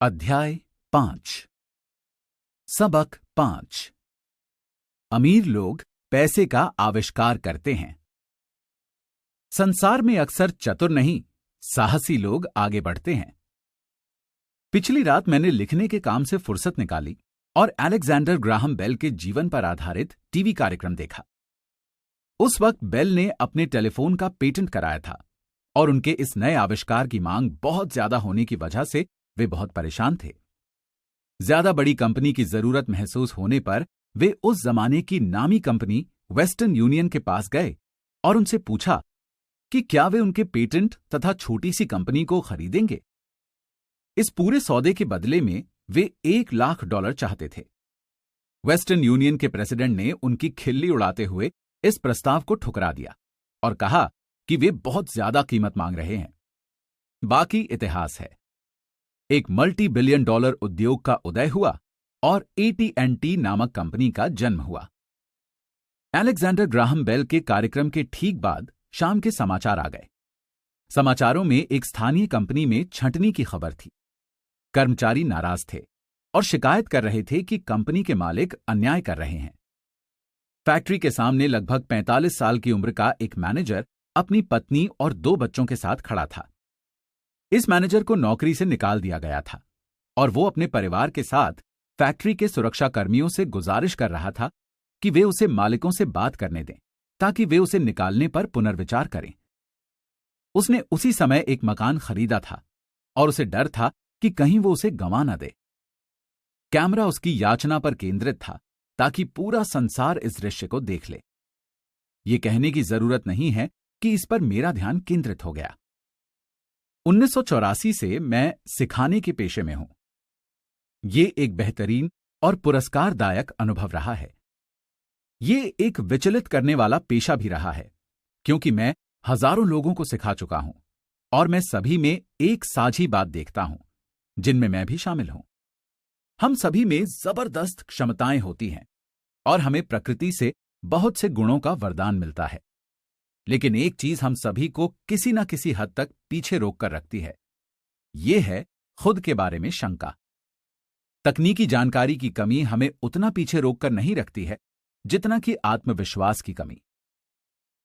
अध्याय 5। सबक 5। अमीर लोग पैसे का आविष्कार करते हैं। संसार में अक्सर चतुर नहीं, साहसी लोग आगे बढ़ते हैं। पिछली रात मैंने लिखने के काम से फुर्सत निकाली और अलेक्जेंडर ग्राहम बेल के जीवन पर आधारित टीवी कार्यक्रम देखा। उस वक्त बेल ने अपने टेलीफोन का पेटेंट कराया था और उनके इस नए आविष्कार की मांग बहुत ज्यादा होने की वजह से वे बहुत परेशान थे। ज्यादा बड़ी कंपनी की जरूरत महसूस होने पर वे उस जमाने की नामी कंपनी वेस्टर्न यूनियन के पास गए और उनसे पूछा कि क्या वे उनके पेटेंट तथा छोटी सी कंपनी को खरीदेंगे। इस पूरे सौदे के बदले में वे $1,00,000 चाहते थे। वेस्टर्न यूनियन के प्रेसिडेंट ने उनकी खिल्ली उड़ाते हुए इस प्रस्ताव को ठुकरा दिया और कहा कि वे बहुत ज्यादा कीमत मांग रहे हैं। बाकी इतिहास है। एक मल्टी-बिलियन डॉलर उद्योग का उदय हुआ और AT&T नामक कंपनी का जन्म हुआ। अलेक्जेंडर ग्राहम बेल के कार्यक्रम के ठीक बाद शाम के समाचार आ गए। समाचारों में एक स्थानीय कंपनी में छंटनी की खबर थी। कर्मचारी नाराज थे और शिकायत कर रहे थे कि कंपनी के मालिक अन्याय कर रहे हैं। फैक्ट्री के सामने लगभग 45 साल की उम्र का एक मैनेजर अपनी पत्नी और 2 बच्चों के साथ खड़ा था। इस मैनेजर को नौकरी से निकाल दिया गया था और वो अपने परिवार के साथ फैक्ट्री के सुरक्षा कर्मियों से गुजारिश कर रहा था कि वे उसे मालिकों से बात करने दें ताकि वे उसे निकालने पर पुनर्विचार करें। उसने उसी समय एक मकान खरीदा था और उसे डर था कि कहीं वो उसे गंवा न दे। कैमरा उसकी याचना पर केंद्रित था ताकि पूरा संसार इस दृश्य को देख ले। ये कहने की जरूरत नहीं है कि इस पर मेरा ध्यान केंद्रित हो गया। 1984 से मैं सिखाने के पेशे में हूं। ये एक बेहतरीन और पुरस्कारदायक अनुभव रहा है। ये एक विचलित करने वाला पेशा भी रहा है, क्योंकि मैं हजारों लोगों को सिखा चुका हूं और मैं सभी में एक साझी बात देखता हूं, जिनमें मैं भी शामिल हूं। हम सभी में जबरदस्त क्षमताएं होती हैं और हमें प्रकृति से बहुत से गुणों का वरदान मिलता है। लेकिन एक चीज हम सभी को किसी न किसी हद तक पीछे रोककर रखती है। यह है खुद के बारे में शंका। तकनीकी जानकारी की कमी हमें उतना पीछे रोककर नहीं रखती है जितना कि आत्मविश्वास की कमी।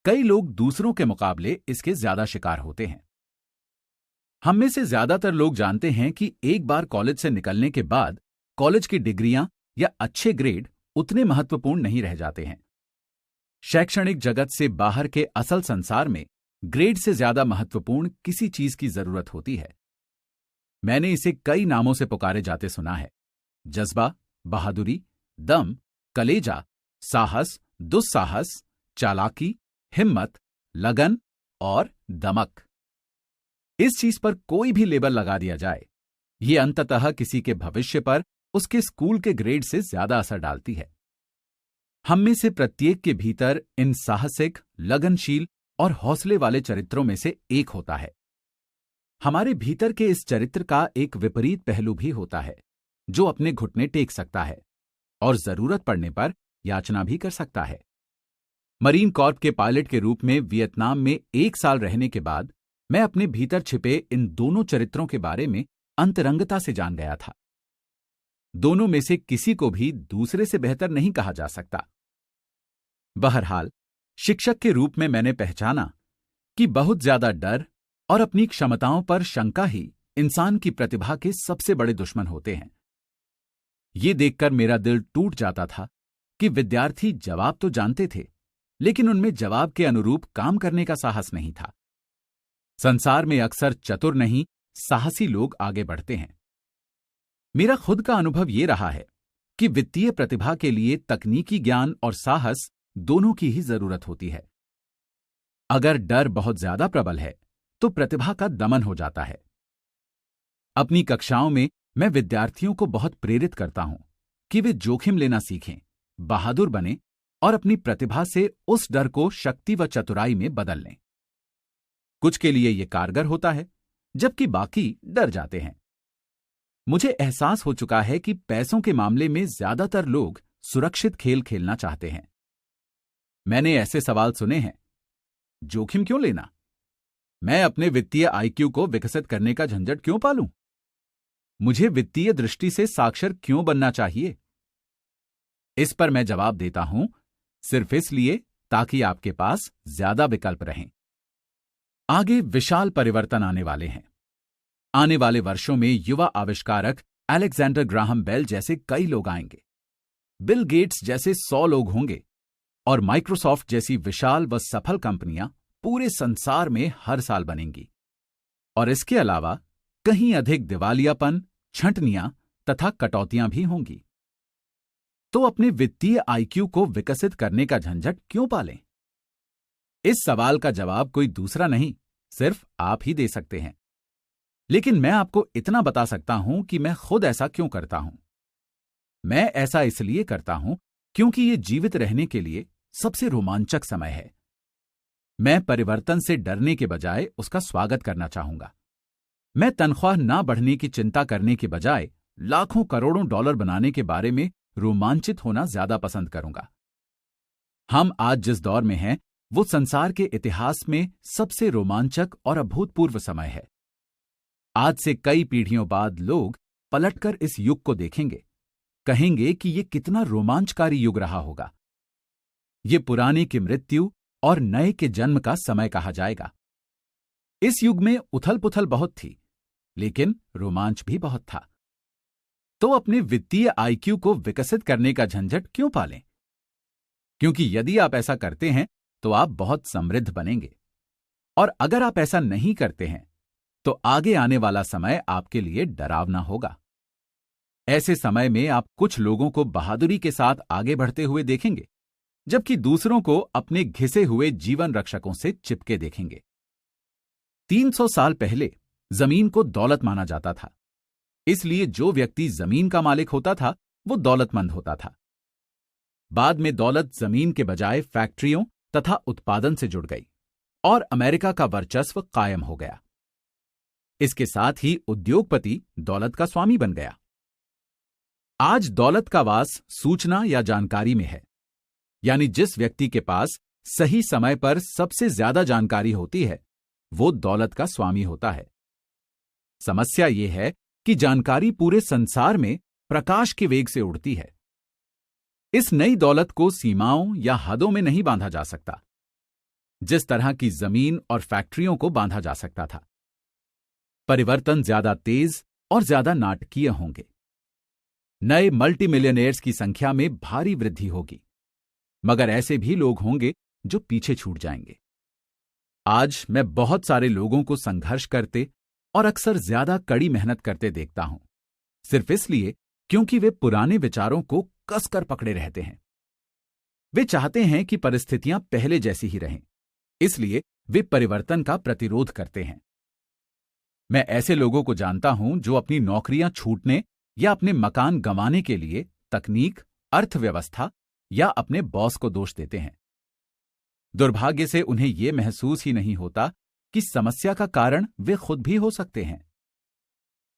कई लोग दूसरों के मुकाबले इसके ज्यादा शिकार होते हैं। हम में से ज्यादातर लोग जानते हैं कि एक बार कॉलेज से निकलने के बाद कॉलेज की डिग्रियां या अच्छे ग्रेड उतने महत्वपूर्ण नहीं रह जाते हैं। शैक्षणिक जगत से बाहर के असल संसार में ग्रेड से ज्यादा महत्वपूर्ण किसी चीज की जरूरत होती है। मैंने इसे कई नामों से पुकारे जाते सुना है: जज्बा, बहादुरी, दम, कलेजा, साहस, दुस्साहस, चालाकी, हिम्मत, लगन और दमक। इस चीज पर कोई भी लेबल लगा दिया जाए, ये अंततः किसी के भविष्य पर उसके स्कूल के ग्रेड से ज्यादा असर डालती है। हम में से प्रत्येक के भीतर इन साहसिक, लगनशील और हौसले वाले चरित्रों में से एक होता है। हमारे भीतर के इस चरित्र का एक विपरीत पहलू भी होता है, जो अपने घुटने टेक सकता है और जरूरत पड़ने पर याचना भी कर सकता है। मरीन कॉर्प के पायलट के रूप में वियतनाम में 1 साल रहने के बाद मैं अपने भीतर छिपे इन दोनों चरित्रों के बारे में अंतरंगता से जान गया था। दोनों में से किसी को भी दूसरे से बेहतर नहीं कहा जा सकता। बहरहाल, शिक्षक के रूप में मैंने पहचाना कि बहुत ज्यादा डर और अपनी क्षमताओं पर शंका ही इंसान की प्रतिभा के सबसे बड़े दुश्मन होते हैं। ये देखकर मेरा दिल टूट जाता था कि विद्यार्थी जवाब तो जानते थे, लेकिन उनमें जवाब के अनुरूप काम करने का साहस नहीं था। संसार में अक्सर चतुर नहीं, साहसी लोग आगे बढ़ते हैं। मेरा खुद का अनुभव ये रहा है कि वित्तीय प्रतिभा के लिए तकनीकी ज्ञान और साहस दोनों की ही जरूरत होती है। अगर डर बहुत ज्यादा प्रबल है तो प्रतिभा का दमन हो जाता है। अपनी कक्षाओं में मैं विद्यार्थियों को बहुत प्रेरित करता हूं कि वे जोखिम लेना सीखें, बहादुर बने और अपनी प्रतिभा से उस डर को शक्ति व चतुराई में बदल लें। कुछ के लिए यह कारगर होता है, जबकि बाकी डर जाते हैं। मुझे एहसास हो चुका है कि पैसों के मामले में ज्यादातर लोग सुरक्षित खेल खेलना चाहते हैं। मैंने ऐसे सवाल सुने हैं: जोखिम क्यों लेना? मैं अपने वित्तीय IQ को विकसित करने का झंझट क्यों पालूं? मुझे वित्तीय दृष्टि से साक्षर क्यों बनना चाहिए? इस पर मैं जवाब देता हूं, सिर्फ इसलिए ताकि आपके पास ज्यादा विकल्प रहें। आगे विशाल परिवर्तन आने वाले हैं। आने वाले वर्षों में युवा आविष्कारक अलेक्जेंडर ग्राहम बेल जैसे कई लोग आएंगे। बिल गेट्स जैसे 100 लोग होंगे और माइक्रोसॉफ्ट जैसी विशाल व सफल कंपनियां पूरे संसार में हर साल बनेंगी। और इसके अलावा कहीं अधिक दिवालियापन, छंटनियां तथा कटौतियां भी होंगी। तो अपने वित्तीय आईक्यू को विकसित करने का झंझट क्यों पालें? इस सवाल का जवाब कोई दूसरा नहीं, सिर्फ आप ही दे सकते हैं। लेकिन मैं आपको इतना बता सकता हूं कि मैं खुद ऐसा क्यों करता हूं। मैं ऐसा इसलिए करता हूं क्योंकि ये जीवित रहने के लिए सबसे रोमांचक समय है। मैं परिवर्तन से डरने के बजाय उसका स्वागत करना चाहूंगा। मैं तनख्वाह ना बढ़ने की चिंता करने के बजाय लाखों करोड़ों डॉलर बनाने के बारे में रोमांचित होना ज्यादा पसंद करूंगा। हम आज जिस दौर में हैं, वो संसार के इतिहास में सबसे रोमांचक और अभूतपूर्व समय है। आज से कई पीढ़ियों बाद लोग पलटकर इस युग को देखेंगे, कहेंगे कि ये कितना रोमांचकारी युग रहा होगा। ये पुराने की मृत्यु और नए के जन्म का समय कहा जाएगा। इस युग में उथल पुथल बहुत थी, लेकिन रोमांच भी बहुत था। तो अपने वित्तीय आईक्यू को विकसित करने का झंझट क्यों पालें? क्योंकि यदि आप ऐसा करते हैं तो आप बहुत समृद्ध बनेंगे, और अगर आप ऐसा नहीं करते हैं तो आगे आने वाला समय आपके लिए डरावना होगा। ऐसे समय में आप कुछ लोगों को बहादुरी के साथ आगे बढ़ते हुए देखेंगे, जबकि दूसरों को अपने घिसे हुए जीवन रक्षकों से चिपके देखेंगे। 300 साल पहले जमीन को दौलत माना जाता था, इसलिए जो व्यक्ति जमीन का मालिक होता था वो दौलतमंद होता था। बाद में दौलत जमीन के बजाय फैक्ट्रियों तथा उत्पादन से जुड़ गई और अमेरिका का वर्चस्व कायम हो गया। इसके साथ ही उद्योगपति दौलत का स्वामी बन गया। आज दौलत का वास सूचना या जानकारी में है, यानी जिस व्यक्ति के पास सही समय पर सबसे ज्यादा जानकारी होती है वो दौलत का स्वामी होता है। समस्या यह है कि जानकारी पूरे संसार में प्रकाश के वेग से उड़ती है। इस नई दौलत को सीमाओं या हदों में नहीं बांधा जा सकता, जिस तरह की जमीन और फैक्ट्रियों को बांधा जा सकता था। परिवर्तन ज्यादा तेज और ज्यादा नाटकीय होंगे। नए मल्टी मिलियनेयर्स की संख्या में भारी वृद्धि होगी, मगर ऐसे भी लोग होंगे जो पीछे छूट जाएंगे। आज मैं बहुत सारे लोगों को संघर्ष करते और अक्सर ज्यादा कड़ी मेहनत करते देखता हूं, सिर्फ इसलिए क्योंकि वे पुराने विचारों को कसकर पकड़े रहते हैं। वे चाहते हैं कि परिस्थितियां पहले जैसी ही रहें, इसलिए वे परिवर्तन का प्रतिरोध करते हैं। मैं ऐसे लोगों को जानता हूं जो अपनी नौकरियां छूटने या अपने मकान गंवाने के लिए तकनीक, अर्थव्यवस्था या अपने बॉस को दोष देते हैं। दुर्भाग्य से उन्हें यह महसूस ही नहीं होता कि समस्या का कारण वे खुद भी हो सकते हैं।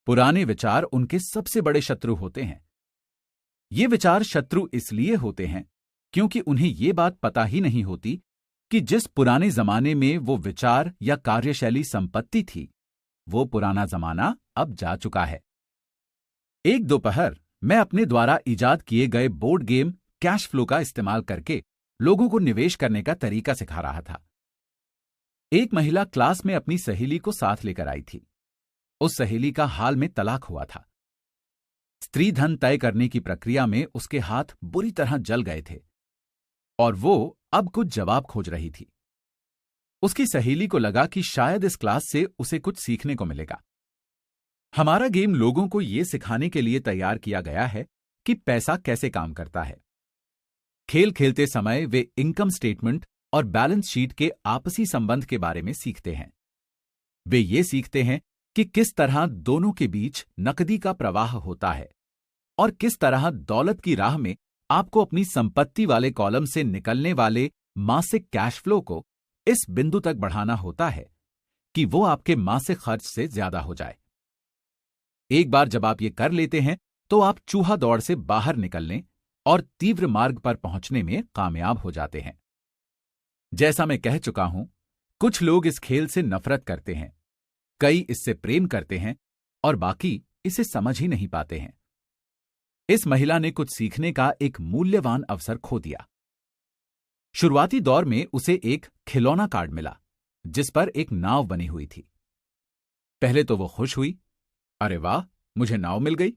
पुराने विचार उनके सबसे बड़े शत्रु होते हैं। ये विचार शत्रु इसलिए होते हैं क्योंकि उन्हें ये बात पता ही नहीं होती कि जिस पुराने जमाने में वो विचार या कार्यशैली संपत्ति थी, वो पुराना जमाना अब जा चुका है। एक दोपहर मैं अपने द्वारा इजाद किए गए बोर्ड गेम कैश फ्लो का इस्तेमाल करके लोगों को निवेश करने का तरीका सिखा रहा था। एक महिला क्लास में अपनी सहेली को साथ लेकर आई थी। उस सहेली का हाल में तलाक हुआ था। स्त्री धन तय करने की प्रक्रिया में उसके हाथ बुरी तरह जल गए थे और वो अब कुछ जवाब खोज रही थी। उसकी सहेली को लगा कि शायद इस क्लास से उसे कुछ सीखने को मिलेगा। हमारा गेम लोगों को यह सिखाने के लिए तैयार किया गया है कि पैसा कैसे काम करता है। खेल खेलते समय वे इनकम स्टेटमेंट और बैलेंस शीट के आपसी संबंध के बारे में सीखते हैं। वे ये सीखते हैं कि किस तरह दोनों के बीच नकदी का प्रवाह होता है और किस तरह दौलत की राह में आपको अपनी संपत्ति वाले कॉलम से निकलने वाले मासिक कैश फ्लो को इस बिंदु तक बढ़ाना होता है कि वो आपके मासिक खर्च से ज्यादा हो जाए। एक बार जब आप ये कर लेते हैं तो आप चूहा दौड़ से बाहर निकलने और तीव्र मार्ग पर पहुंचने में कामयाब हो जाते हैं। जैसा मैं कह चुका हूं, कुछ लोग इस खेल से नफरत करते हैं, कई इससे प्रेम करते हैं और बाकी इसे समझ ही नहीं पाते हैं। इस महिला ने कुछ सीखने का एक मूल्यवान अवसर खो दिया। शुरुआती दौर में उसे एक खिलौना कार्ड मिला जिस पर एक नाव बनी हुई थी। पहले तो वो खुश हुई, अरे वाह, मुझे नाव मिल गई।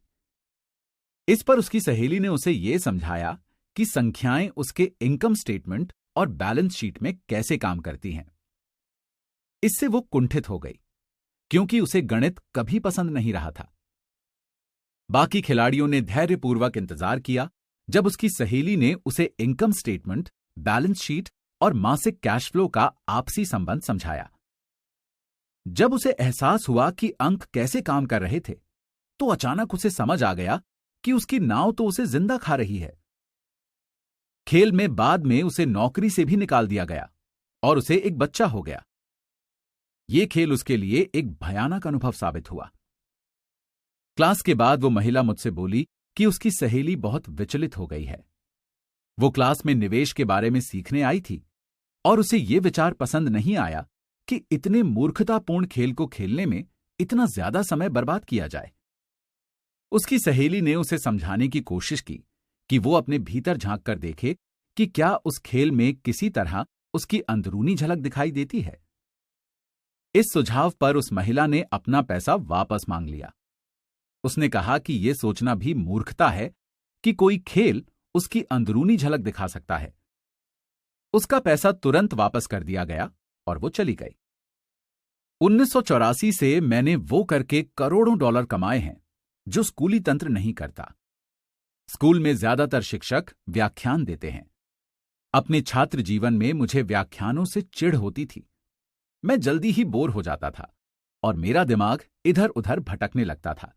इस पर उसकी सहेली ने उसे यह समझाया कि संख्याएं उसके इनकम स्टेटमेंट और बैलेंस शीट में कैसे काम करती हैं। इससे वो कुंठित हो गई क्योंकि उसे गणित कभी पसंद नहीं रहा था। बाकी खिलाड़ियों ने धैर्यपूर्वक इंतजार किया जब उसकी सहेली ने उसे इनकम स्टेटमेंट, बैलेंस शीट और मासिक कैश फ्लो का आपसी संबंध समझाया। जब उसे एहसास हुआ कि अंक कैसे काम कर रहे थे, तो अचानक उसे समझ आ गया कि उसकी नाव तो उसे जिंदा खा रही है। खेल में बाद में उसे नौकरी से भी निकाल दिया गया और उसे एक बच्चा हो गया। यह खेल उसके लिए एक भयानक अनुभव साबित हुआ। क्लास के बाद वो महिला मुझसे बोली कि उसकी सहेली बहुत विचलित हो गई है। वो क्लास में निवेश के बारे में सीखने आई थी और उसे ये विचार पसंद नहीं आया कि इतने मूर्खतापूर्ण खेल को खेलने में इतना ज्यादा समय बर्बाद किया जाए। उसकी सहेली ने उसे समझाने की कोशिश की कि वो अपने भीतर झांक कर देखे कि क्या उस खेल में किसी तरह उसकी अंदरूनी झलक दिखाई देती है। इस सुझाव पर उस महिला ने अपना पैसा वापस मांग लिया। उसने कहा कि यह सोचना भी मूर्खता है कि कोई खेल उसकी अंदरूनी झलक दिखा सकता है। उसका पैसा तुरंत वापस कर दिया गया और वो चली गई। 1984 से मैंने वो करके करोड़ों डॉलर कमाए हैं जो स्कूली तंत्र नहीं करता। स्कूल में ज्यादातर शिक्षक व्याख्यान देते हैं। अपने छात्र जीवन में मुझे व्याख्यानों से चिढ़ होती थी। मैं जल्दी ही बोर हो जाता था और मेरा दिमाग इधर उधर भटकने लगता था।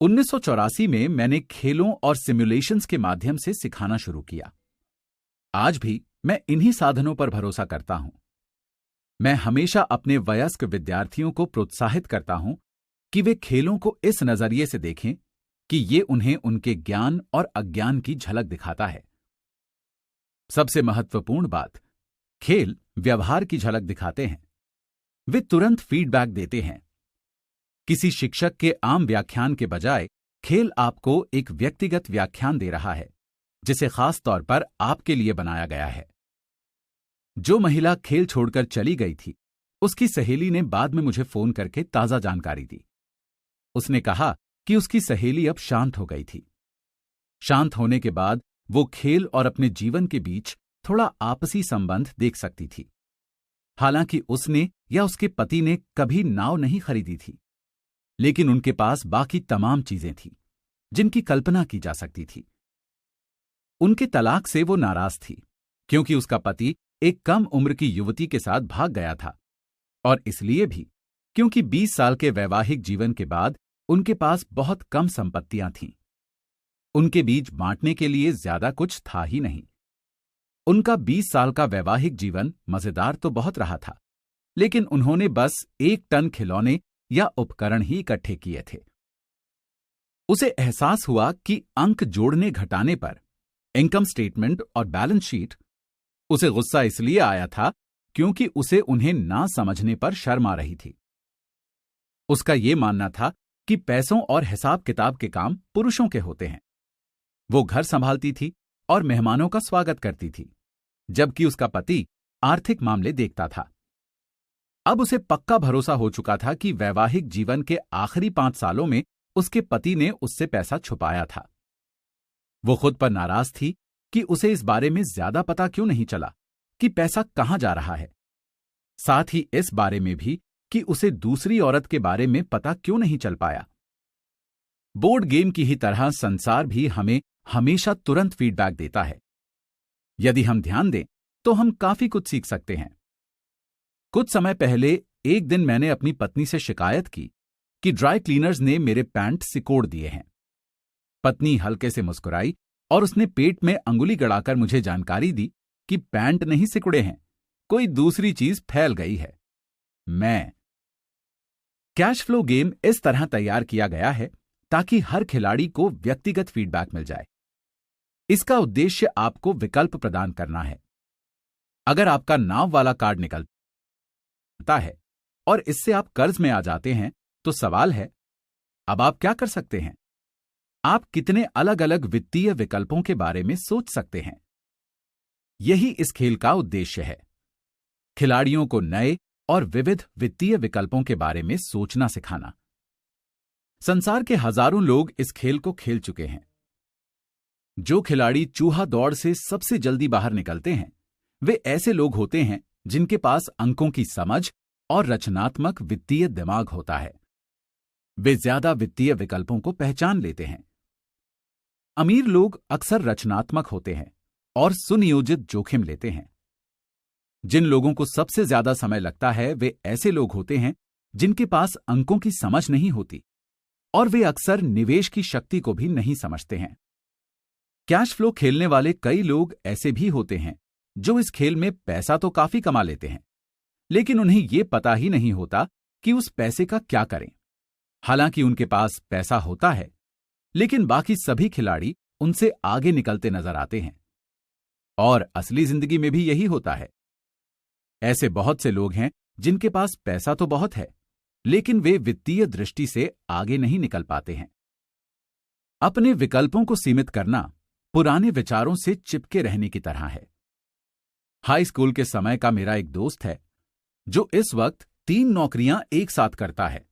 1984 में मैंने खेलों और सिमुलेशंस के माध्यम से सिखाना शुरू किया। आज भी मैं इन्हीं साधनों पर भरोसा करता हूं। मैं हमेशा अपने वयस्क विद्यार्थियों को प्रोत्साहित करता हूं कि वे खेलों को इस नजरिए से देखें कि ये उन्हें उनके ज्ञान और अज्ञान की झलक दिखाता है। सबसे महत्वपूर्ण बात, खेल व्यवहार की झलक दिखाते हैं। वे तुरंत फीडबैक देते हैं। किसी शिक्षक के आम व्याख्यान के बजाय खेल आपको एक व्यक्तिगत व्याख्यान दे रहा है जिसे खास तौर पर आपके लिए बनाया गया है। जो महिला खेल छोड़कर चली गई थी, उसकी सहेली ने बाद में मुझे फोन करके ताजा जानकारी दी। उसने कहा कि उसकी सहेली अब शांत हो गई थी। शांत होने के बाद वो खेल और अपने जीवन के बीच थोड़ा आपसी संबंध देख सकती थी। हालांकि उसने या उसके पति ने कभी नाव नहीं खरीदी थी, लेकिन उनके पास बाकी तमाम चीजें थीं जिनकी कल्पना की जा सकती थी। उनके तलाक से वो नाराज थी क्योंकि उसका पति एक कम उम्र की युवती के साथ भाग गया था, और इसलिए भी क्योंकि 20 साल के वैवाहिक जीवन के बाद उनके पास बहुत कम संपत्तियां थीं। उनके बीच बांटने के लिए ज्यादा कुछ था ही नहीं। उनका 20 साल का वैवाहिक जीवन मजेदार तो बहुत रहा था, लेकिन उन्होंने बस 1 टन खिलौने या उपकरण ही इकट्ठे किए थे। उसे एहसास हुआ कि अंक जोड़ने घटाने पर, इनकम स्टेटमेंट और बैलेंस शीट, उसे गुस्सा इसलिए आया था क्योंकि उसे उन्हें ना समझने पर शर्म आ रही थी। उसका यह मानना था कि पैसों और हिसाब किताब के काम पुरुषों के होते हैं। वो घर संभालती थी और मेहमानों का स्वागत करती थी, जबकि उसका पति आर्थिक मामले देखता था। अब उसे पक्का भरोसा हो चुका था कि वैवाहिक जीवन के आखिरी 5 सालों में उसके पति ने उससे पैसा छुपाया था। वो खुद पर नाराज थी कि उसे इस बारे में ज्यादा पता क्यों नहीं चला कि पैसा कहां जा रहा है। साथ ही इस बारे में भी कि उसे दूसरी औरत के बारे में पता क्यों नहीं चल पाया। बोर्ड गेम की ही तरह संसार भी हमें हमेशा तुरंत फीडबैक देता है। यदि हम ध्यान दें तो हम काफी कुछ सीख सकते हैं। कुछ समय पहले एक दिन मैंने अपनी पत्नी से शिकायत की कि ड्राई क्लीनर्स ने मेरे पैंट सिकोड़ दिए हैं। पत्नी हल्के से मुस्कुराई और उसने पेट में अंगुली गड़ाकर मुझे जानकारी दी कि पैंट नहीं सिकुड़े हैं, कोई दूसरी चीज फैल गई है। कैश फ्लो गेम इस तरह तैयार किया गया है ताकि हर खिलाड़ी को व्यक्तिगत फीडबैक मिल जाए। इसका उद्देश्य आपको विकल्प प्रदान करना है। अगर आपका नाव वाला कार्ड निकलता है और इससे आप कर्ज में आ जाते हैं, तो सवाल है, अब आप क्या कर सकते हैं? आप कितने अलग अलग वित्तीय विकल्पों के बारे में सोच सकते हैं? यही इस खेल का उद्देश्य है, खिलाड़ियों को नए और विविध वित्तीय विकल्पों के बारे में सोचना सिखाना। संसार के हजारों लोग इस खेल को खेल चुके हैं। जो खिलाड़ी चूहा दौड़ से सबसे जल्दी बाहर निकलते हैं, वे ऐसे लोग होते हैं जिनके पास अंकों की समझ और रचनात्मक वित्तीय दिमाग होता है। वे ज्यादा वित्तीय विकल्पों को पहचान लेते हैं। अमीर लोग अक्सर रचनात्मक होते हैं और सुनियोजित जोखिम लेते हैं। जिन लोगों को सबसे ज्यादा समय लगता है, वे ऐसे लोग होते हैं जिनके पास अंकों की समझ नहीं होती और वे अक्सर निवेश की शक्ति को भी नहीं समझते हैं। कैश फ्लो खेलने वाले कई लोग ऐसे भी होते हैं जो इस खेल में पैसा तो काफी कमा लेते हैं, लेकिन उन्हें यह पता ही नहीं होता कि उस पैसे का क्या करें। हालांकि उनके पास पैसा होता है, लेकिन बाकी सभी खिलाड़ी उनसे आगे निकलते नजर आते हैं। और असली जिंदगी में भी यही होता है। ऐसे बहुत से लोग हैं जिनके पास पैसा तो बहुत है, लेकिन वे वित्तीय दृष्टि से आगे नहीं निकल पाते हैं। अपने विकल्पों को सीमित करना पुराने विचारों से चिपके रहने की तरह है। हाई स्कूल के समय का मेरा एक दोस्त है जो इस वक्त 3 नौकरियां एक साथ करता है।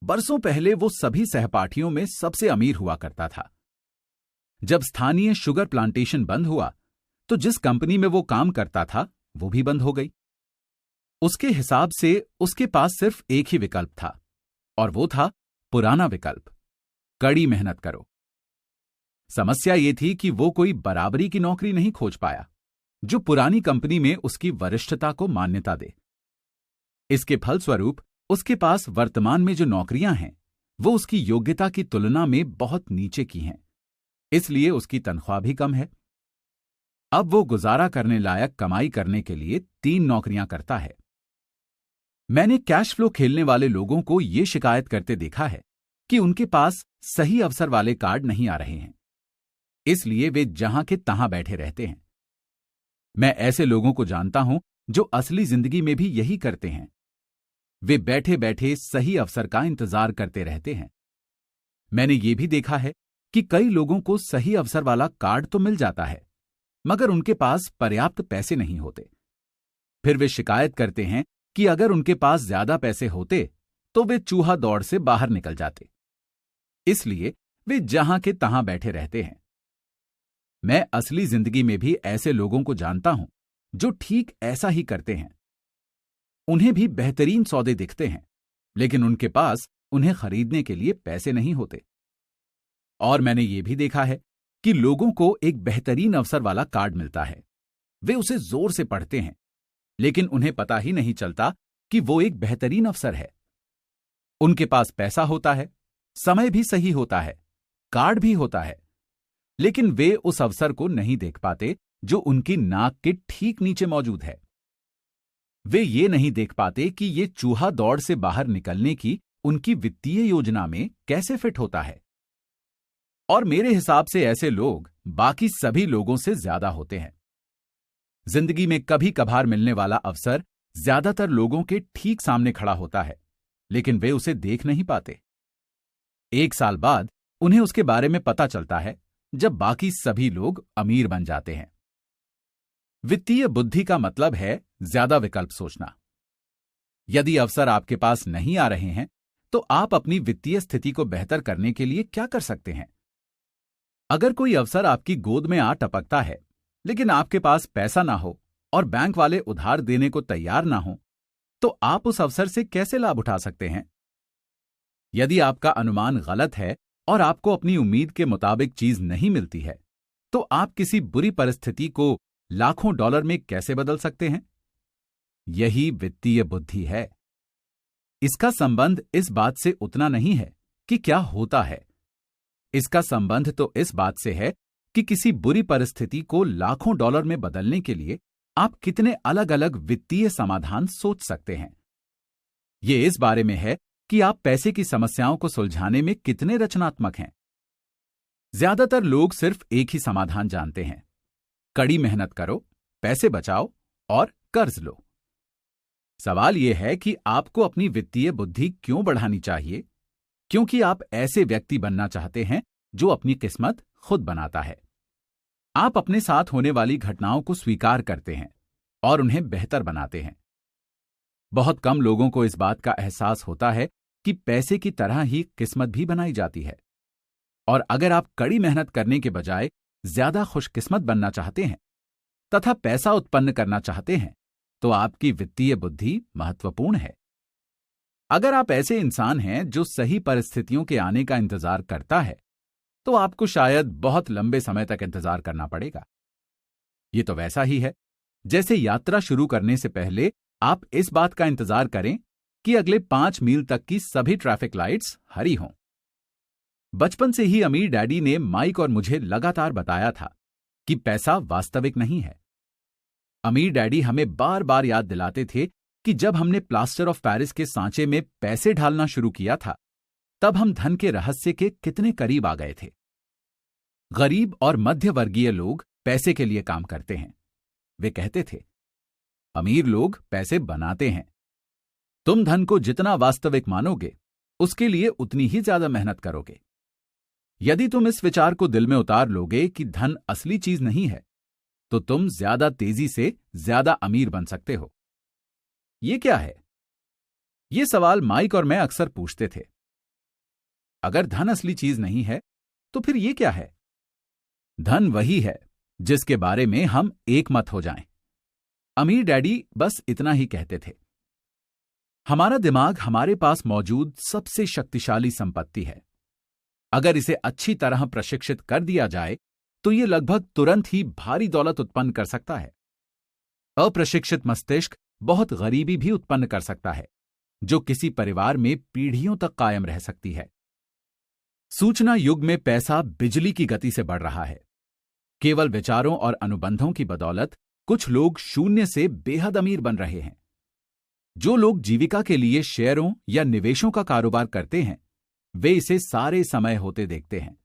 बरसों पहले वो सभी सहपाठियों में सबसे अमीर हुआ करता था। जब स्थानीय शुगर प्लांटेशन बंद हुआ तो जिस कंपनी में वो काम करता था वो भी बंद हो गई। उसके हिसाब से उसके पास सिर्फ एक ही विकल्प था, और वो था पुराना विकल्प, कड़ी मेहनत करो। समस्या ये थी कि वो कोई बराबरी की नौकरी नहीं खोज पाया जो पुरानी कंपनी में उसकी वरिष्ठता को मान्यता दे। इसके फलस्वरूप उसके पास वर्तमान में जो नौकरियां हैं वो उसकी योग्यता की तुलना में बहुत नीचे की हैं, इसलिए उसकी तनख्वाह भी कम है। अब वो गुजारा करने लायक कमाई करने के लिए 3 नौकरियां करता है। मैंने कैश फ्लो खेलने वाले लोगों को ये शिकायत करते देखा है कि उनके पास सही अवसर वाले कार्ड नहीं आ रहे हैं, इसलिए वे जहां के तहां बैठे रहते हैं। मैं ऐसे लोगों को जानता हूं जो असली जिंदगी में भी यही करते हैं। वे बैठे बैठे सही अवसर का इंतजार करते रहते हैं। मैंने ये भी देखा है कि कई लोगों को सही अवसर वाला कार्ड तो मिल जाता है, मगर उनके पास पर्याप्त पैसे नहीं होते। फिर वे शिकायत करते हैं कि अगर उनके पास ज्यादा पैसे होते तो वे चूहा दौड़ से बाहर निकल जाते, इसलिए वे जहां के तहां बैठे रहते हैं। मैं असली जिंदगी में भी ऐसे लोगों को जानता हूं जो ठीक ऐसा ही करते हैं। उन्हें भी बेहतरीन सौदे दिखते हैं, लेकिन उनके पास उन्हें खरीदने के लिए पैसे नहीं होते। और मैंने ये भी देखा है कि लोगों को एक बेहतरीन अवसर वाला कार्ड मिलता है। वे उसे जोर से पढ़ते हैं, लेकिन उन्हें पता ही नहीं चलता कि वो एक बेहतरीन अवसर है। उनके पास पैसा होता है, समय भी सही होता है, कार्ड भी होता है, लेकिन वे उस अवसर को नहीं देख पाते जो उनकी नाक के ठीक नीचे मौजूद है। वे ये नहीं देख पाते कि ये चूहा दौड़ से बाहर निकलने की उनकी वित्तीय योजना में कैसे फिट होता है। और मेरे हिसाब से ऐसे लोग बाकी सभी लोगों से ज्यादा होते हैं। जिंदगी में कभी कभार मिलने वाला अवसर ज्यादातर लोगों के ठीक सामने खड़ा होता है, लेकिन वे उसे देख नहीं पाते। 1 साल बाद उन्हें उसके बारे में पता चलता है जब बाकी सभी लोग अमीर बन जाते हैं। वित्तीय बुद्धि का मतलब है ज्यादा विकल्प सोचना। यदि अवसर आपके पास नहीं आ रहे हैं तो आप अपनी वित्तीय स्थिति को बेहतर करने के लिए क्या कर सकते हैं? अगर कोई अवसर आपकी गोद में आ टपकता है, लेकिन आपके पास पैसा ना हो और बैंक वाले उधार देने को तैयार ना हो, तो आप उस अवसर से कैसे लाभ उठा सकते हैं? यदि आपका अनुमान गलत है और आपको अपनी उम्मीद के मुताबिक चीज नहीं मिलती है, तो आप किसी बुरी परिस्थिति को लाखों डॉलर में कैसे बदल सकते हैं? यही वित्तीय बुद्धि है। इसका संबंध इस बात से उतना नहीं है कि क्या होता है, इसका संबंध तो इस बात से है कि किसी बुरी परिस्थिति को लाखों डॉलर में बदलने के लिए आप कितने अलग अलग वित्तीय समाधान सोच सकते हैं। ये इस बारे में है कि आप पैसे की समस्याओं को सुलझाने में कितने रचनात्मक हैं। ज्यादातर लोग सिर्फ एक ही समाधान जानते हैं, कड़ी मेहनत करो, पैसे बचाओ और कर्ज लो। सवाल यह है कि आपको अपनी वित्तीय बुद्धि क्यों बढ़ानी चाहिए क्योंकि आप ऐसे व्यक्ति बनना चाहते हैं जो अपनी किस्मत खुद बनाता है। आप अपने साथ होने वाली घटनाओं को स्वीकार करते हैं और उन्हें बेहतर बनाते हैं। बहुत कम लोगों को इस बात का एहसास होता है कि पैसे की तरह ही किस्मत भी बनाई जाती है। और अगर आप कड़ी मेहनत करने के बजाय ज्यादा खुशकिस्मत बनना चाहते हैं तथा पैसा उत्पन्न करना चाहते हैं, तो आपकी वित्तीय बुद्धि महत्वपूर्ण है। अगर आप ऐसे इंसान हैं जो सही परिस्थितियों के आने का इंतजार करता है, तो आपको शायद बहुत लंबे समय तक इंतजार करना पड़ेगा। ये तो वैसा ही है जैसे यात्रा शुरू करने से पहले आप इस बात का इंतजार करें कि अगले 5 मील तक की सभी ट्रैफिक लाइट्स हरी हों। बचपन से ही अमीर डैडी ने माइक और मुझे लगातार बताया था कि पैसा वास्तविक नहीं है। अमीर डैडी हमें बार बार याद दिलाते थे कि जब हमने प्लास्टर ऑफ पेरिस के सांचे में पैसे ढालना शुरू किया था, तब हम धन के रहस्य के कितने करीब आ गए थे। गरीब और मध्य वर्गीय लोग पैसे के लिए काम करते हैं। वे कहते थे, अमीर लोग पैसे बनाते हैं। तुम धन को जितना वास्तविक मानोगे, उसके लिए उतनी ही ज्यादा मेहनत करोगे। यदि तुम इस विचार को दिल में उतार लोगे कि धन असली चीज नहीं है, तो तुम ज्यादा तेजी से ज्यादा अमीर बन सकते हो। ये क्या है? ये सवाल माइक और मैं अक्सर पूछते थे। अगर धन असली चीज नहीं है, तो फिर ये क्या है? धन वही है जिसके बारे में हम एक मत हो जाएं। अमीर डैडी बस इतना ही कहते थे। हमारा दिमाग हमारे पास मौजूद सबसे शक्तिशाली संपत्ति है। अगर इसे अच्छी तरह प्रशिक्षित कर दिया जाए, तो यह लगभग तुरंत ही भारी दौलत उत्पन्न कर सकता है। अप्रशिक्षित मस्तिष्क बहुत गरीबी भी उत्पन्न कर सकता है, जो किसी परिवार में पीढ़ियों तक कायम रह सकती है। सूचना युग में पैसा बिजली की गति से बढ़ रहा है। केवल विचारों और अनुबंधों की बदौलत कुछ लोग शून्य से बेहद अमीर बन रहे हैं। जो लोग जीविका के लिए शेयरों या निवेशों का कारोबार करते हैं, वे इसे सारे समय होते देखते हैं।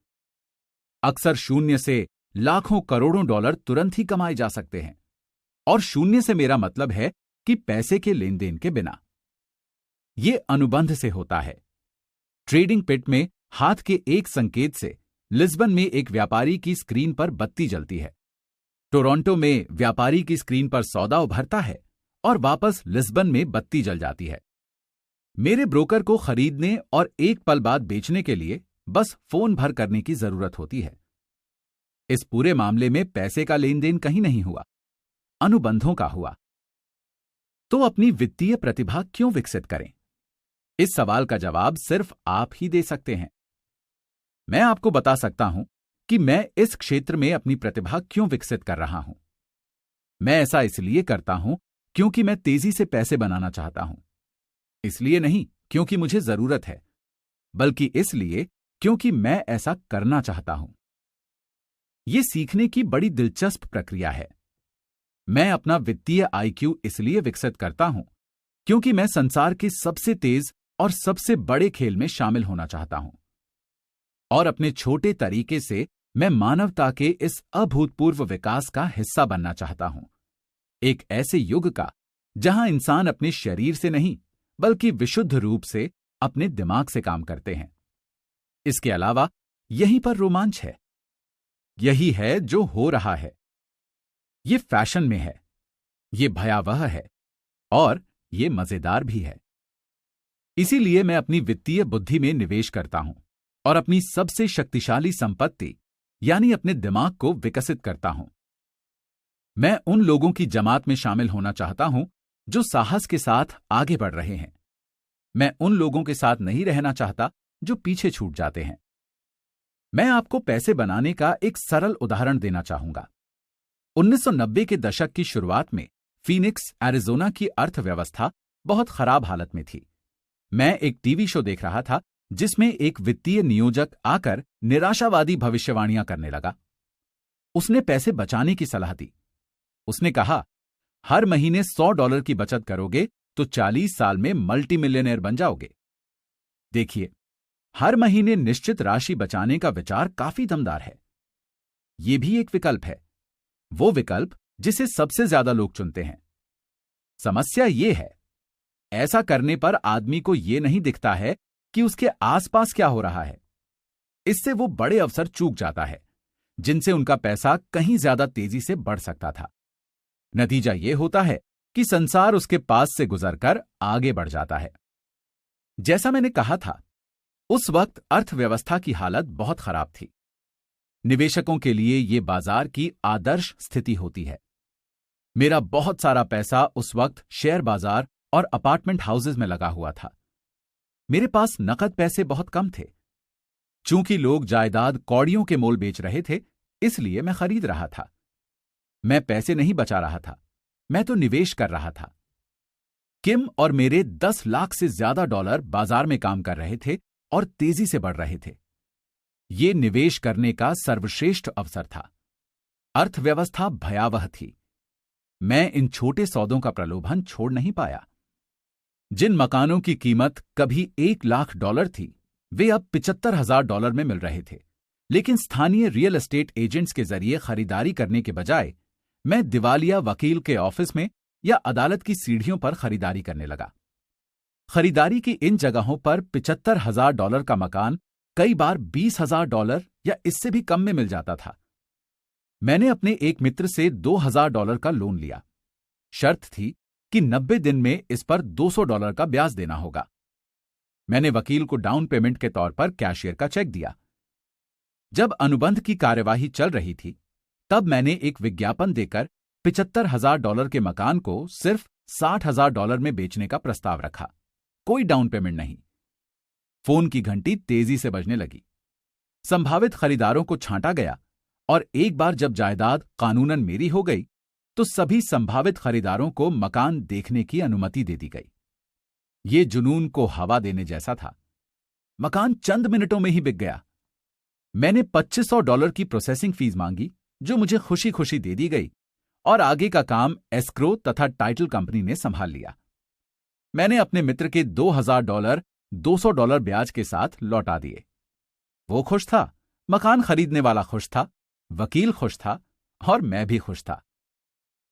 अक्सर शून्य से लाखों करोड़ों डॉलर तुरंत ही कमाए जा सकते हैं। और शून्य से मेरा मतलब है कि पैसे के लेन देन के बिना। यह अनुबंध से होता है। ट्रेडिंग पिट में हाथ के एक संकेत से लिस्बन में एक व्यापारी की स्क्रीन पर बत्ती जलती है। टोरंटो में व्यापारी की स्क्रीन पर सौदा उभरता है और वापस लिस्बन में बत्ती जल जाती है। मेरे ब्रोकर को खरीदने और एक पल बाद बेचने के लिए बस फोन भर करने की जरूरत होती है। इस पूरे मामले में पैसे का लेन देन कहीं नहीं हुआ, अनुबंधों का हुआ। तो अपनी वित्तीय प्रतिभा क्यों विकसित करें? इस सवाल का जवाब सिर्फ आप ही दे सकते हैं। मैं आपको बता सकता हूं कि मैं इस क्षेत्र में अपनी प्रतिभा क्यों विकसित कर रहा हूं। मैं ऐसा इसलिए करता हूं क्योंकि मैं तेजी से पैसे बनाना चाहता हूं। इसलिए नहीं क्योंकि मुझे जरूरत है, बल्कि इसलिए क्योंकि मैं ऐसा करना चाहता हूं। यह सीखने की बड़ी दिलचस्प प्रक्रिया है। मैं अपना वित्तीय आईक्यू इसलिए विकसित करता हूं क्योंकि मैं संसार के सबसे तेज और सबसे बड़े खेल में शामिल होना चाहता हूं। और अपने छोटे तरीके से मैं मानवता के इस अभूतपूर्व विकास का हिस्सा बनना चाहता हूं। एक ऐसे युग का जहां इंसान अपने शरीर से नहीं, बल्कि विशुद्ध रूप से अपने दिमाग से काम करते हैं। इसके अलावा यहीं पर रोमांच है। यही है जो हो रहा है। ये फैशन में है, ये भयावह है और ये मजेदार भी है। इसीलिए मैं अपनी वित्तीय बुद्धि में निवेश करता हूं और अपनी सबसे शक्तिशाली संपत्ति यानी अपने दिमाग को विकसित करता हूं। मैं उन लोगों की जमात में शामिल होना चाहता हूं जो साहस के साथ आगे बढ़ रहे हैं। मैं उन लोगों के साथ नहीं रहना चाहता जो पीछे छूट जाते हैं। मैं आपको पैसे बनाने का एक सरल उदाहरण देना चाहूंगा। 1990 के दशक की शुरुआत में फीनिक्स, एरिजोना की अर्थव्यवस्था बहुत खराब हालत में थी। मैं एक टीवी शो देख रहा था जिसमें एक वित्तीय नियोजक आकर निराशावादी भविष्यवाणियां करने लगा। उसने पैसे बचाने की सलाह दी। उसने कहा, हर महीने $100 की बचत करोगे तो 40 साल में मल्टी मिलियनेयर बन जाओगे। देखिए, हर महीने निश्चित राशि बचाने का विचार काफी दमदार है। यह भी एक विकल्प है, वो विकल्प जिसे सबसे ज्यादा लोग चुनते हैं। समस्या यह है, ऐसा करने पर आदमी को यह नहीं दिखता है कि उसके आसपास क्या हो रहा है। इससे वो बड़े अवसर चूक जाता है जिनसे उनका पैसा कहीं ज्यादा तेजी से बढ़ सकता था। नतीजा ये होता है कि संसार उसके पास से गुजरकर आगे बढ़ जाता है। जैसा मैंने कहा था, उस वक्त अर्थव्यवस्था की हालत बहुत खराब थी। निवेशकों के लिए यह बाजार की आदर्श स्थिति होती है। मेरा बहुत सारा पैसा उस वक्त शेयर बाजार और अपार्टमेंट हाउसेज में लगा हुआ था। मेरे पास नकद पैसे बहुत कम थे। चूंकि लोग जायदाद कौड़ियों के मोल बेच रहे थे, इसलिए मैं खरीद रहा था। मैं पैसे नहीं बचा रहा था, मैं तो निवेश कर रहा था। किम और मेरे 10 लाख से ज्यादा डॉलर बाजार में काम कर रहे थे और तेजी से बढ़ रहे थे। ये निवेश करने का सर्वश्रेष्ठ अवसर था। अर्थव्यवस्था भयावह थी। मैं इन छोटे सौदों का प्रलोभन छोड़ नहीं पाया। जिन मकानों की कीमत कभी 1 लाख डॉलर थी, वे अब $75,000 में मिल रहे थे। लेकिन स्थानीय रियल एस्टेट एजेंट्स के जरिए खरीदारी करने के बजाय मैं दिवालिया वकील के ऑफिस में या अदालत की सीढ़ियों पर खरीदारी करने लगा। खरीदारी की इन जगहों पर $75,000 का मकान कई बार $20,000 या इससे भी कम में मिल जाता था। मैंने अपने एक मित्र से $2,000 का लोन लिया। शर्त थी कि 90 दिन में इस पर $200 का ब्याज देना होगा। मैंने वकील को डाउन पेमेंट के तौर पर कैशियर का चेक दिया। जब अनुबंध की कार्यवाही चल रही थी, तब मैंने एक विज्ञापन देकर $75,000 के मकान को सिर्फ $60,000 में बेचने का प्रस्ताव रखा। कोई डाउन पेमेंट नहीं। फोन की घंटी तेजी से बजने लगी। संभावित खरीदारों को छांटा गया और एक बार जब जायदाद कानूनन मेरी हो गई, तो सभी संभावित खरीदारों को मकान देखने की अनुमति दे दी गई। ये जुनून को हवा देने जैसा था। मकान चंद मिनटों में ही बिक गया। मैंने $2,500 की प्रोसेसिंग फीस मांगी, जो मुझे खुशी खुशी दे दी गई, और आगे का काम एस्क्रो तथा टाइटल कंपनी ने संभाल लिया। मैंने अपने मित्र के $2,000 $200 ब्याज के साथ लौटा दिए। वो खुश था, मकान खरीदने वाला खुश था, वकील खुश था और मैं भी खुश था।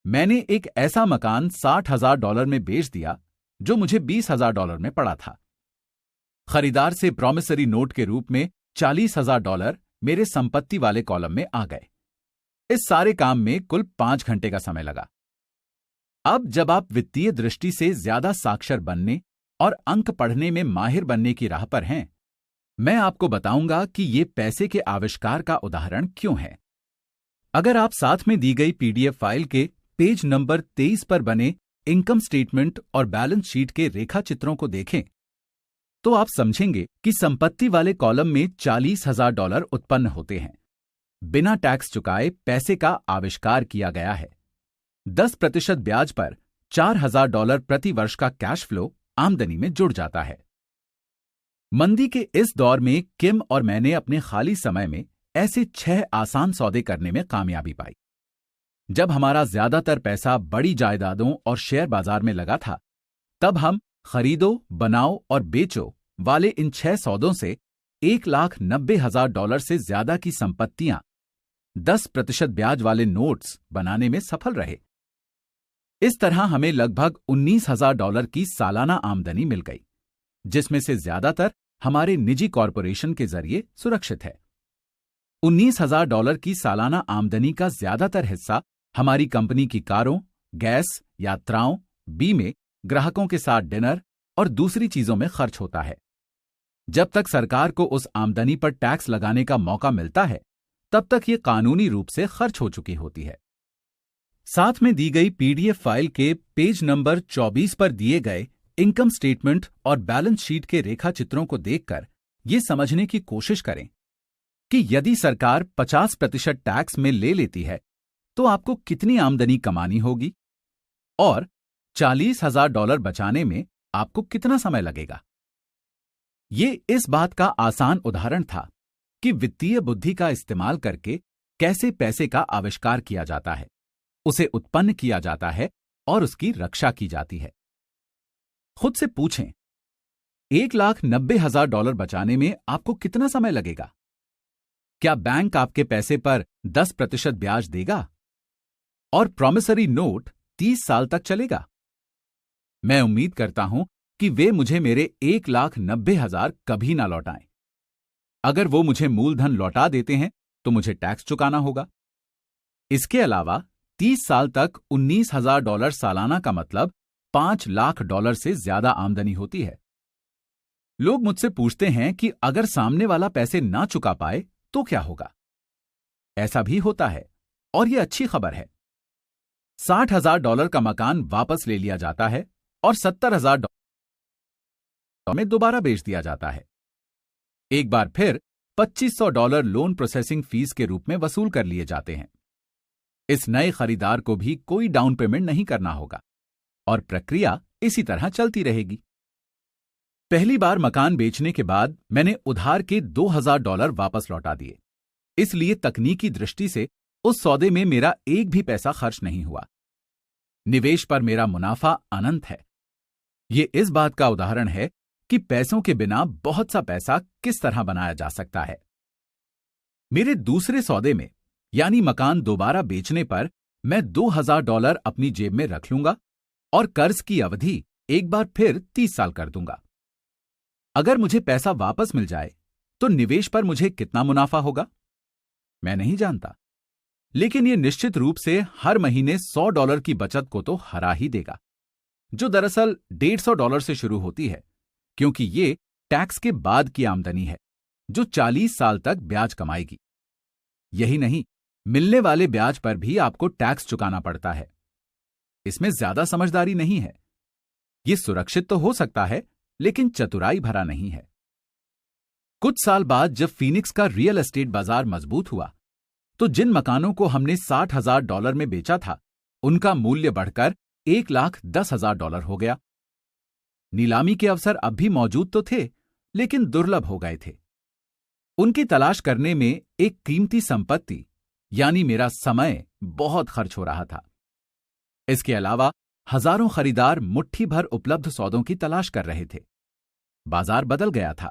मैंने एक ऐसा मकान $60,000 में बेच दिया जो मुझे $20,000 में पड़ा था। खरीदार से प्रॉमिसरी नोट के रूप में $40,000 मेरे संपत्ति वाले कॉलम में आ गए। इस सारे काम में कुल 5 घंटे का समय लगा। अब जब आप वित्तीय दृष्टि से ज्यादा साक्षर बनने और अंक पढ़ने में माहिर बनने की राह पर हैं, मैं आपको बताऊंगा कि ये पैसे के आविष्कार का उदाहरण क्यों है। अगर आप साथ में दी गई PDF फाइल के पेज नंबर 23 पर बने इनकम स्टेटमेंट और बैलेंस शीट के रेखा चित्रों को देखें, तो आप समझेंगे कि संपत्ति वाले कॉलम में $40,000 उत्पन्न होते हैं। बिना टैक्स चुकाए पैसे का आविष्कार किया गया है। 10% ब्याज पर $4,000 प्रति वर्ष का कैश फ्लो आमदनी में जुड़ जाता है। मंदी के इस दौर में किम और मैंने अपने खाली समय में ऐसे 6 आसान सौदे करने में कामयाबी पाई। जब हमारा ज्यादातर पैसा बड़ी जायदादों और शेयर बाजार में लगा था, तब हम खरीदो, बनाओ और बेचो वाले इन 6 सौदों से $1,90,000 से ज्यादा की संपत्तियां 10% ब्याज वाले नोट्स बनाने में सफल रहे। इस तरह हमें लगभग $19,000 की सालाना आमदनी मिल गई, जिसमें से ज्यादातर हमारे निजी कॉरपोरेशन के जरिए सुरक्षित है। $19,000 की सालाना आमदनी का ज्यादातर हिस्सा हमारी कंपनी की कारों, गैस, यात्राओं, बीमे, ग्राहकों के साथ डिनर और दूसरी चीजों में खर्च होता है। जब तक सरकार को उस आमदनी पर टैक्स लगाने का मौका मिलता है, तब तक ये कानूनी रूप से खर्च हो चुकी होती है। साथ में दी गई PDF फाइल के पेज नंबर 24 पर दिए गए इनकम स्टेटमेंट और बैलेंस शीट के रेखा चित्रों को देखकर ये समझने की कोशिश करें कि यदि सरकार 50% टैक्स में ले लेती है, तो आपको कितनी आमदनी कमानी होगी और $40,000 बचाने में आपको कितना समय लगेगा। ये इस बात का आसान उदाहरण था कि वित्तीय बुद्धि का इस्तेमाल करके कैसे पैसे का आविष्कार किया जाता है, उसे उत्पन्न किया जाता है और उसकी रक्षा की जाती है। खुद से पूछें, $1,90,000 बचाने में आपको कितना समय लगेगा? क्या बैंक आपके पैसे पर 10% ब्याज देगा और प्रॉमिसरी नोट 30 साल तक चलेगा? मैं उम्मीद करता हूं कि वे मुझे मेरे 1,90,000 कभी ना लौटाएं। अगर वो मुझे मूलधन लौटा देते हैं तो मुझे टैक्स चुकाना होगा। इसके अलावा 30 साल तक $19,000 सालाना का मतलब $5 लाख से ज्यादा आमदनी होती है। लोग मुझसे पूछते हैं कि अगर सामने वाला पैसे ना चुका पाए तो क्या होगा। ऐसा भी होता है और यह अच्छी खबर है। $60,000 का मकान वापस ले लिया जाता है और $70,000 में दोबारा बेच दिया जाता है। एक बार फिर $2,500 लोन प्रोसेसिंग फीस के रूप में वसूल कर लिए जाते हैं। इस नए खरीदार को भी कोई डाउन पेमेंट नहीं करना होगा और प्रक्रिया इसी तरह चलती रहेगी। पहली बार मकान बेचने के बाद मैंने उधार के $2,000 वापस लौटा दिए, इसलिए तकनीकी दृष्टि से उस सौदे में मेरा एक भी पैसा खर्च नहीं हुआ। निवेश पर मेरा मुनाफा अनंत है। ये इस बात का उदाहरण है कि पैसों के बिना बहुत सा पैसा किस तरह बनाया जा सकता है। मेरे दूसरे सौदे में यानी मकान दोबारा बेचने पर मैं $2,000 अपनी जेब में रख लूंगा और कर्ज की अवधि एक बार फिर 30 साल कर दूंगा। अगर मुझे पैसा वापस मिल जाए तो निवेश पर मुझे कितना मुनाफा होगा मैं नहीं जानता, लेकिन यह निश्चित रूप से हर महीने $100 की बचत को तो हरा ही देगा, जो दरअसल $150 से शुरू होती है, क्योंकि ये टैक्स के बाद की आमदनी है जो 40 साल तक ब्याज कमाएगी। यही नहीं, मिलने वाले ब्याज पर भी आपको टैक्स चुकाना पड़ता है। इसमें ज्यादा समझदारी नहीं है। यह सुरक्षित तो हो सकता है, लेकिन चतुराई भरा नहीं है। कुछ साल बाद जब फीनिक्स का रियल एस्टेट बाजार मजबूत हुआ, तो जिन मकानों को हमने $60,000 में बेचा था, उनका मूल्य बढ़कर $1,10,000 हो गया। नीलामी के अवसर अब भी मौजूद तो थे, लेकिन दुर्लभ हो गए थे। उनकी तलाश करने में एक कीमती संपत्ति यानी मेरा समय बहुत खर्च हो रहा था। इसके अलावा हजारों खरीदार मुट्ठी भर उपलब्ध सौदों की तलाश कर रहे थे। बाजार बदल गया था।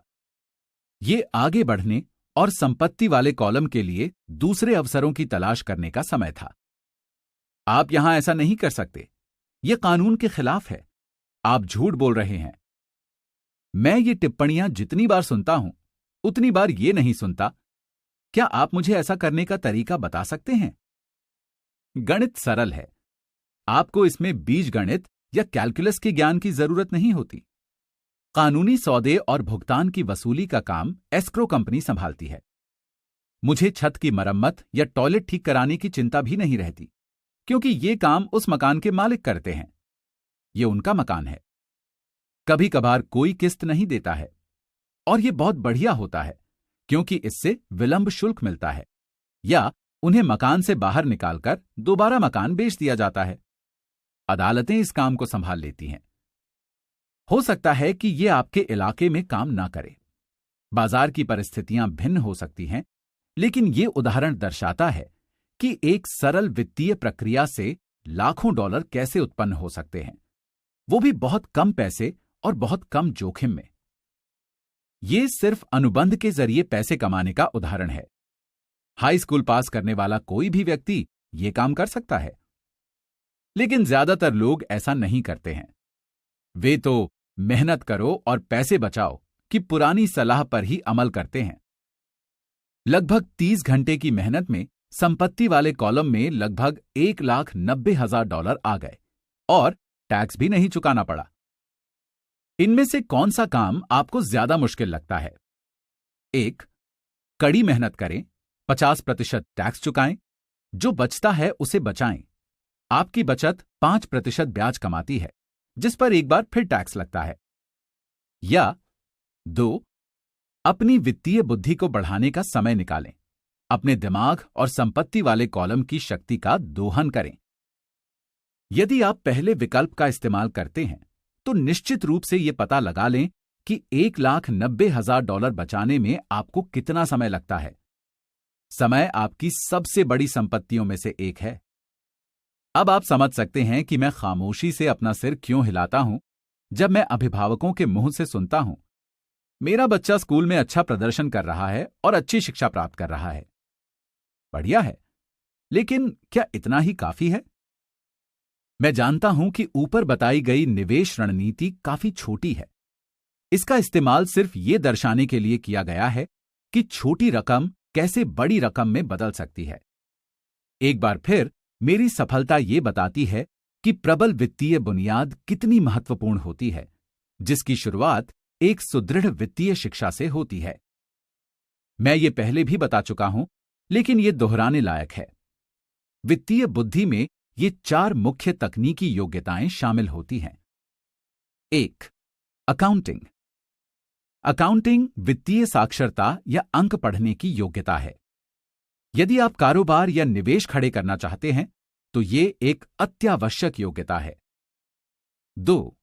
ये आगे बढ़ने और संपत्ति वाले कॉलम के लिए दूसरे अवसरों की तलाश करने का समय था। आप यहां ऐसा नहीं कर सकते। यह कानून के खिलाफ है। आप झूठ बोल रहे हैं। मैं ये टिप्पणियां जितनी बार सुनता हूं, उतनी बार ये नहीं सुनता। क्या आप मुझे ऐसा करने का तरीका बता सकते हैं? गणित सरल है। आपको इसमें बीजगणित या कैलकुलस के ज्ञान की जरूरत नहीं होती। कानूनी सौदे और भुगतान की वसूली का काम एस्क्रो कंपनी संभालती है। मुझे छत की मरम्मत या टॉयलेट ठीक कराने की चिंता भी नहीं रहती, क्योंकि ये काम उस मकान के मालिक करते हैं। ये उनका मकान है। कभी कभार कोई किस्त नहीं देता है, और ये बहुत बढ़िया होता है, क्योंकि इससे विलंब शुल्क मिलता है, या उन्हें मकान से बाहर निकालकर दोबारा मकान बेच दिया जाता है। अदालतें इस काम को संभाल लेती हैं। हो सकता है कि ये आपके इलाके में काम ना करे। बाजार की परिस्थितियां भिन्न हो सकती हैं, लेकिन ये उदाहरण दर्शाता है कि एक सरल वित्तीय प्रक्रिया से लाखों डॉलर कैसे उत्पन्न हो सकते हैं, वो भी बहुत कम पैसे और बहुत कम जोखिम में। ये सिर्फ अनुबंध के जरिए पैसे कमाने का उदाहरण है। हाई स्कूल पास करने वाला कोई भी व्यक्ति ये काम कर सकता है, लेकिन ज्यादातर लोग ऐसा नहीं करते हैं। वे तो मेहनत करो और पैसे बचाओ की पुरानी सलाह पर ही अमल करते हैं। लगभग 30 घंटे की मेहनत में संपत्ति वाले कॉलम में लगभग $1,90,000 आ गए और टैक्स भी नहीं चुकाना पड़ा। इनमें से कौन सा काम आपको ज्यादा मुश्किल लगता है? 1. कड़ी मेहनत करें, 50% टैक्स चुकाएं, जो बचता है उसे बचाएं। आपकी बचत 5% ब्याज कमाती है, जिस पर एक बार फिर टैक्स लगता है। या 2. अपनी वित्तीय बुद्धि को बढ़ाने का समय निकालें, अपने दिमाग और संपत्ति वाले कॉलम की शक्ति का दोहन करें। यदि आप पहले विकल्प का इस्तेमाल करते हैं, तो निश्चित रूप से यह पता लगा लें कि $1,90,000 बचाने में आपको कितना समय लगता है। समय आपकी सबसे बड़ी संपत्तियों में से एक है। अब आप समझ सकते हैं कि मैं खामोशी से अपना सिर क्यों हिलाता हूं जब मैं अभिभावकों के मुंह से सुनता हूं, मेरा बच्चा स्कूल में अच्छा प्रदर्शन कर रहा है और अच्छी शिक्षा प्राप्त कर रहा है। बढ़िया है, लेकिन क्या इतना ही काफी है? मैं जानता हूं कि ऊपर बताई गई निवेश रणनीति काफी छोटी है। इसका इस्तेमाल सिर्फ ये दर्शाने के लिए किया गया है कि छोटी रकम कैसे बड़ी रकम में बदल सकती है। एक बार फिर मेरी सफलता ये बताती है कि प्रबल वित्तीय बुनियाद कितनी महत्वपूर्ण होती है, जिसकी शुरुआत एक सुदृढ़ वित्तीय शिक्षा से होती है। मैं ये पहले भी बता चुका हूं, लेकिन ये दोहराने लायक है। वित्तीय बुद्धि में ये 4 मुख्य तकनीकी योग्यताएं शामिल होती हैं। 1. अकाउंटिंग। अकाउंटिंग वित्तीय साक्षरता या अंक पढ़ने की योग्यता है। यदि आप कारोबार या निवेश खड़े करना चाहते हैं तो ये एक अत्यावश्यक योग्यता है। 2.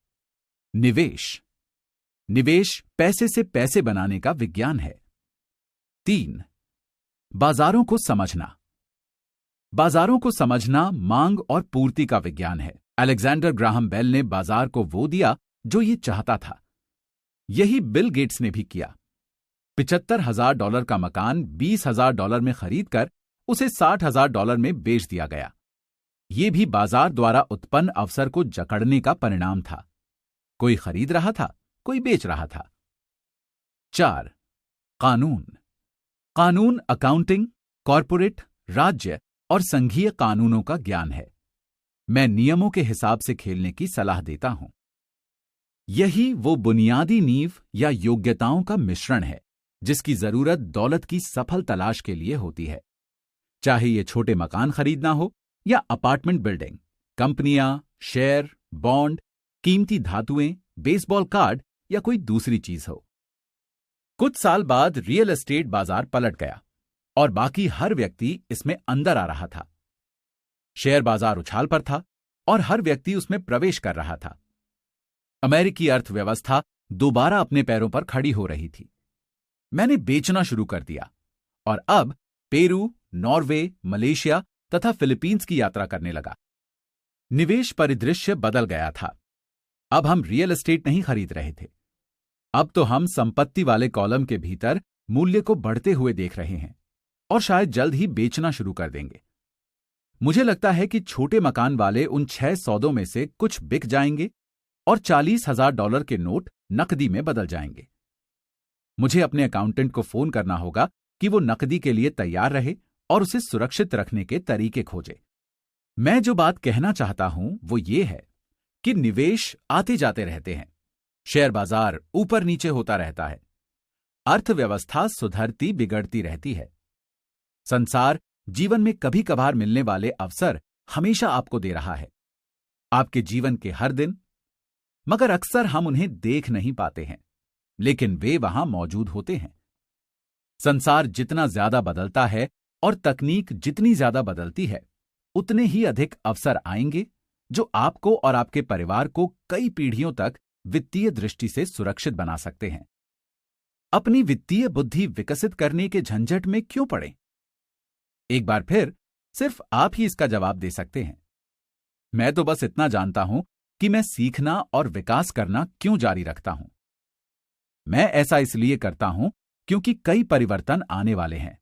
निवेश। निवेश पैसे से पैसे बनाने का विज्ञान है। 3. बाजारों को समझना। बाजारों को समझना मांग और पूर्ति का विज्ञान है। अलेक्जेंडर ग्राहम बेल ने बाजार को वो दिया जो ये चाहता था। यही बिल गेट्स ने भी किया। $75,000 का मकान $20,000 में खरीदकर उसे $60,000 में बेच दिया गया। ये भी बाजार द्वारा उत्पन्न अवसर को जकड़ने का परिणाम था। कोई खरीद रहा था, कोई बेच रहा था। 4. कानून। कानून अकाउंटिंग, कॉर्पोरेट, राज्य और संघीय कानूनों का ज्ञान है। मैं नियमों के हिसाब से खेलने की सलाह देता हूं। यही वो बुनियादी नींव या योग्यताओं का मिश्रण है जिसकी जरूरत दौलत की सफल तलाश के लिए होती है। चाहे ये छोटे मकान खरीदना हो या अपार्टमेंट बिल्डिंग, कंपनियां, शेयर, बॉन्ड, कीमती धातुएं, बेसबॉल कार्ड या कोई दूसरी चीज हो। कुछ साल बाद रियल एस्टेट बाजार पलट गया और बाकी हर व्यक्ति इसमें अंदर आ रहा था। शेयर बाजार उछाल पर था और हर व्यक्ति उसमें प्रवेश कर रहा था। अमेरिकी अर्थव्यवस्था दोबारा अपने पैरों पर खड़ी हो रही थी। मैंने बेचना शुरू कर दिया और अब पेरू, नॉर्वे, मलेशिया तथा फिलीपींस की यात्रा करने लगा। निवेश परिदृश्य बदल गया था। अब हम रियल एस्टेट नहीं खरीद रहे थे। अब तो हम संपत्ति वाले कॉलम के भीतर मूल्य को बढ़ते हुए देख रहे हैं और शायद जल्द ही बेचना शुरू कर देंगे। मुझे लगता है कि छोटे मकान वाले उन 6 सौदों में से कुछ बिक जाएंगे और $40,000 के नोट नकदी में बदल जाएंगे। मुझे अपने अकाउंटेंट को फोन करना होगा कि वो नकदी के लिए तैयार रहे और उसे सुरक्षित रखने के तरीके खोजे। मैं जो बात कहना चाहता हूं वो ये है कि निवेश आते जाते रहते हैं। शेयर बाजार ऊपर नीचे होता रहता है। अर्थव्यवस्था सुधरती बिगड़ती रहती है। संसार जीवन में कभी कभार मिलने वाले अवसर हमेशा आपको दे रहा है, आपके जीवन के हर दिन, मगर अक्सर हम उन्हें देख नहीं पाते हैं, लेकिन वे वहां मौजूद होते हैं। संसार जितना ज्यादा बदलता है और तकनीक जितनी ज्यादा बदलती है, उतने ही अधिक अवसर आएंगे जो आपको और आपके परिवार को कई पीढ़ियों तक वित्तीय दृष्टि से सुरक्षित बना सकते हैं। अपनी वित्तीय बुद्धि विकसित करने के झंझट में क्यों पड़ें? एक बार फिर सिर्फ आप ही इसका जवाब दे सकते हैं। मैं तो बस इतना जानता हूं कि मैं सीखना और विकास करना क्यों जारी रखता हूं। मैं ऐसा इसलिए करता हूं क्योंकि कई परिवर्तन आने वाले हैं।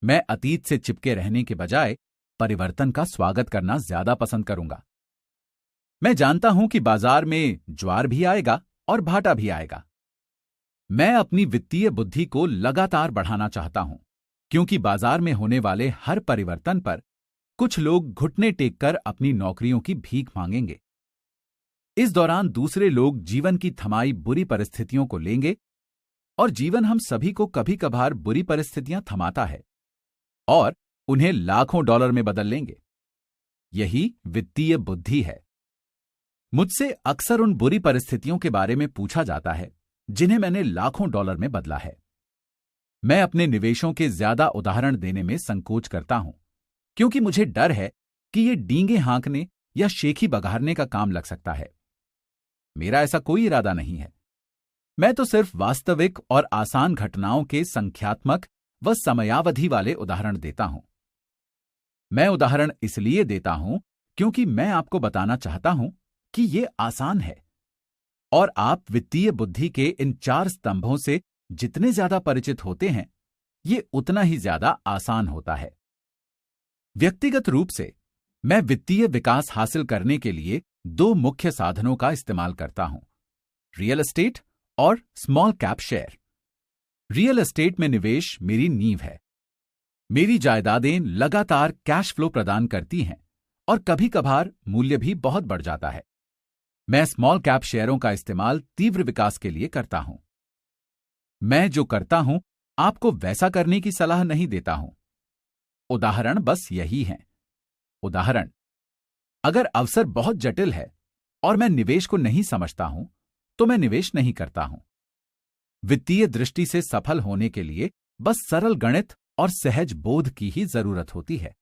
मैं अतीत से चिपके रहने के बजाय परिवर्तन का स्वागत करना ज्यादा पसंद करूंगा। मैं जानता हूं कि बाजार में ज्वार भी आएगा और भाटा भी आएगा। मैं अपनी वित्तीय बुद्धि को लगातार बढ़ाना चाहता हूं, क्योंकि बाजार में होने वाले हर परिवर्तन पर कुछ लोग घुटने टेककर अपनी नौकरियों की भीख मांगेंगे। इस दौरान दूसरे लोग जीवन की थमाई बुरी परिस्थितियों को लेंगे और जीवन हम सभी को कभी कभार बुरी परिस्थितियां थमाता है और उन्हें लाखों डॉलर में बदल लेंगे। यही वित्तीय बुद्धि है। मुझसे अक्सर उन बुरी परिस्थितियों के बारे में पूछा जाता है जिन्हें मैंने लाखों डॉलर में बदला है। मैं अपने निवेशों के ज्यादा उदाहरण देने में संकोच करता हूं, क्योंकि मुझे डर है कि ये डींगे हाँकने या शेखी बघारने का काम लग सकता है। मेरा ऐसा कोई इरादा नहीं है। मैं तो सिर्फ वास्तविक और आसान घटनाओं के संख्यात्मक व समयावधि वाले उदाहरण देता हूं। मैं उदाहरण इसलिए देता हूं क्योंकि मैं आपको बताना चाहता हूं कि ये आसान है और आप वित्तीय बुद्धि के इन 4 स्तंभों से जितने ज्यादा परिचित होते हैं, ये उतना ही ज्यादा आसान होता है। व्यक्तिगत रूप से मैं वित्तीय विकास हासिल करने के लिए दो मुख्य साधनों का इस्तेमाल करता हूं, रियल एस्टेट और small cap share. Real estate में निवेश मेरी नींव है। मेरी जायदादें लगातार कैश फ्लो प्रदान करती हैं और कभी कभार मूल्य भी बहुत बढ़ जाता है। मैं स्मॉल कैप शेयरों का इस्तेमाल तीव्र विकास के लिए करता हूं। मैं जो करता हूं आपको वैसा करने की सलाह नहीं देता हूं। उदाहरण बस यही हैं। उदाहरण, अगर अवसर बहुत जटिल है और मैं निवेश को नहीं समझता हूं तो मैं निवेश नहीं करता हूं। वित्तीय दृष्टि से सफल होने के लिए बस सरल गणित और सहज बोध की ही जरूरत होती है।